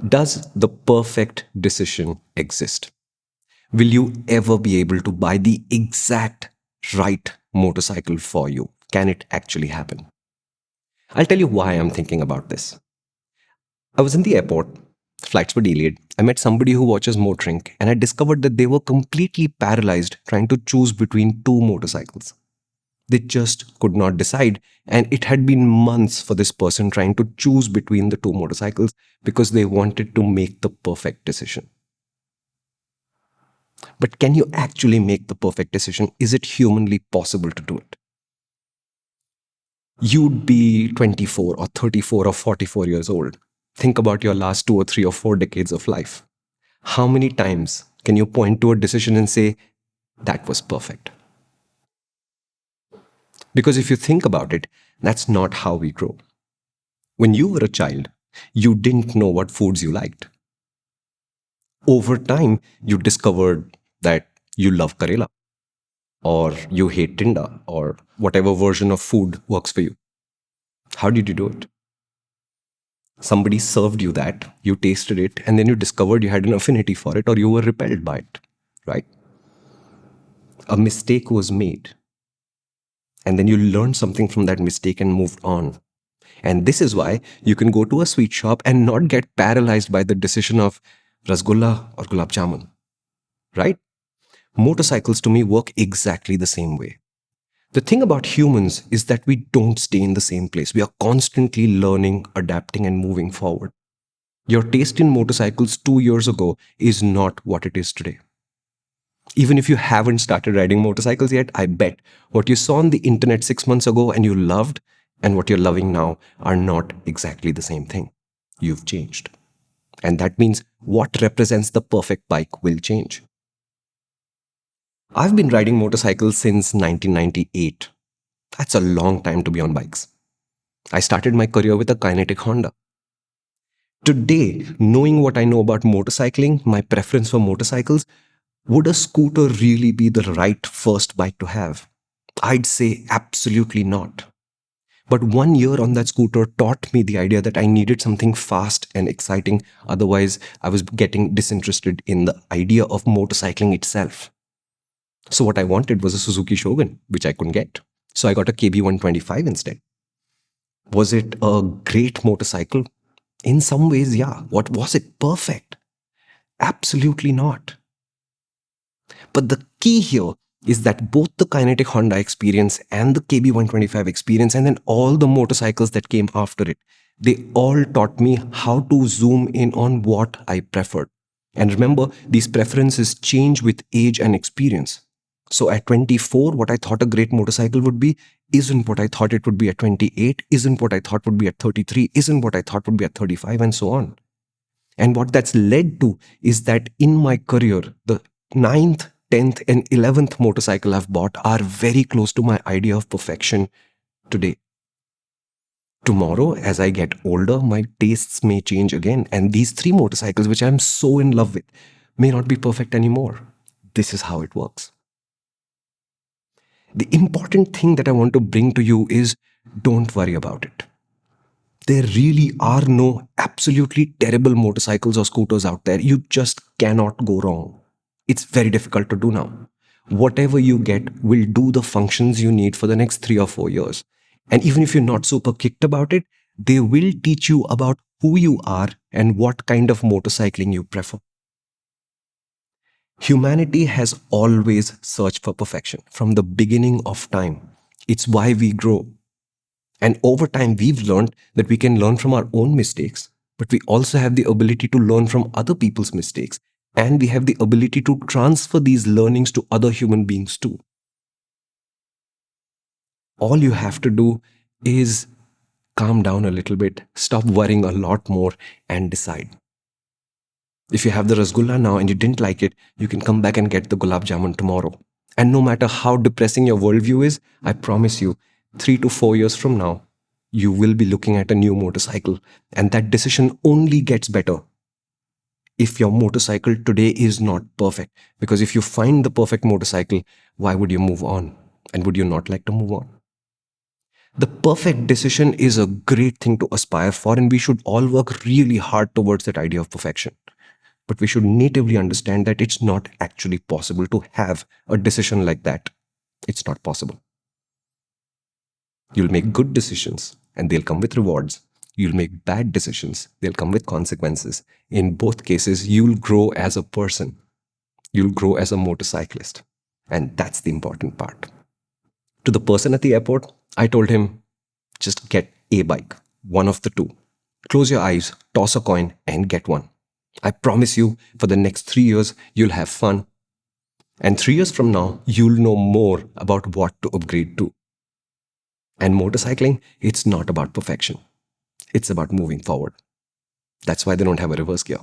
Does the perfect decision exist? Will you ever be able to buy the exact right motorcycle for you? Can it actually happen? I'll tell you why I'm thinking about this. I was in the airport, flights were delayed. I met somebody who watches MotorInc, and I discovered that they were completely paralyzed trying to choose between two motorcycles. They just could not decide, and it had been months for this person trying to choose between the two motorcycles because they wanted to make the perfect decision. But can you actually make the perfect decision? Is it humanly possible to do it? You'd be 24 or 34 or 44 years old. Think about your last 2 or 3 or 4 decades of life. How many times can you point to a decision and say, that was perfect? Because if you think about it, that's not how we grow. When you were a child, you didn't know what foods you liked. Over time, you discovered that you love Karela, or you hate Tinda, or whatever version of food works for you. How did you do it? Somebody served you that, you tasted it, and then you discovered you had an affinity for it, or you were repelled by it, right? A mistake was made, and then you learned something from that mistake and moved on. And this is why you can go to a sweet shop and not get paralyzed by the decision of rasgulla or gulab jamun, right? Motorcycles to me work exactly the same way. The thing about humans is that we don't stay in the same place. We are constantly learning, adapting, and moving forward. Your taste in motorcycles 2 years ago is not what it is today. Even if you haven't started riding motorcycles yet, I bet what you saw on the internet 6 months ago and you loved and what you're loving now are not exactly the same thing. You've changed. And that means what represents the perfect bike will change. I've been riding motorcycles since 1998. That's a long time to be on bikes. I started my career with a kinetic Honda. Today, knowing what I know about motorcycling, my preference for motorcycles, would a scooter really be the right first bike to have? I'd say absolutely not. But 1 year on that scooter taught me the idea that I needed something fast and exciting. Otherwise, I was getting disinterested in the idea of motorcycling itself. So, what I wanted was a Suzuki Shogun, which I couldn't get. So, I got a KB 125 instead. Was it a great motorcycle? In some ways, yeah. What was it? Perfect? Absolutely not. But the key here is that both the kinetic Honda experience and the KB 125 experience, and then all the motorcycles that came after it, they all taught me how to zoom in on what I preferred. And remember, these preferences change with age and experience. So at 24, what I thought a great motorcycle would be isn't what I thought it would be at 28, isn't what I thought would be at 33, isn't what I thought would be at 35, and so on. And what that's led to is that in my career, the ninth, 10th, and 11th motorcycle I've bought are very close to my idea of perfection today. Tomorrow, as I get older, my tastes may change again. And these three motorcycles, which I'm so in love with, may not be perfect anymore. This is how it works. The important thing that I want to bring to you is don't worry about it. There really are no absolutely terrible motorcycles or scooters out there. You just cannot go wrong. It's very difficult to do now. Whatever you get will do the functions you need for the next 3 or 4 years. And even if you're not super kicked about it, they will teach you about who you are and what kind of motorcycling you prefer. Humanity has always searched for perfection from the beginning of time. It's why we grow. And over time, we've learned that we can learn from our own mistakes, but we also have the ability to learn from other people's mistakes. And we have the ability to transfer these learnings to other human beings too. All you have to do is calm down a little bit, stop worrying a lot more, and decide. If you have the rasgulla now and you didn't like it, you can come back and get the gulab jamun tomorrow. And no matter how depressing your worldview is, I promise you, 3 to 4 years from now, you will be looking at a new motorcycle. And that decision only gets better if your motorcycle today is not perfect. Because if you find the perfect motorcycle, why would you move on? And would you not like to move on? The perfect decision is a great thing to aspire for, and we should all work really hard towards that idea of perfection. But we should natively understand that it's not actually possible to have a decision like that. It's not possible. You'll make good decisions and they'll come with rewards. You'll make bad decisions, they'll come with consequences. In both cases, you'll grow as a person. You'll grow as a motorcyclist. And that's the important part. To the person at the airport, I told him, just get a bike, one of the two. Close your eyes, toss a coin, and get one. I promise you, for the next 3 years, you'll have fun. And 3 years from now, you'll know more about what to upgrade to. And motorcycling, it's not about perfection. It's about moving forward. That's why they don't have a reverse gear.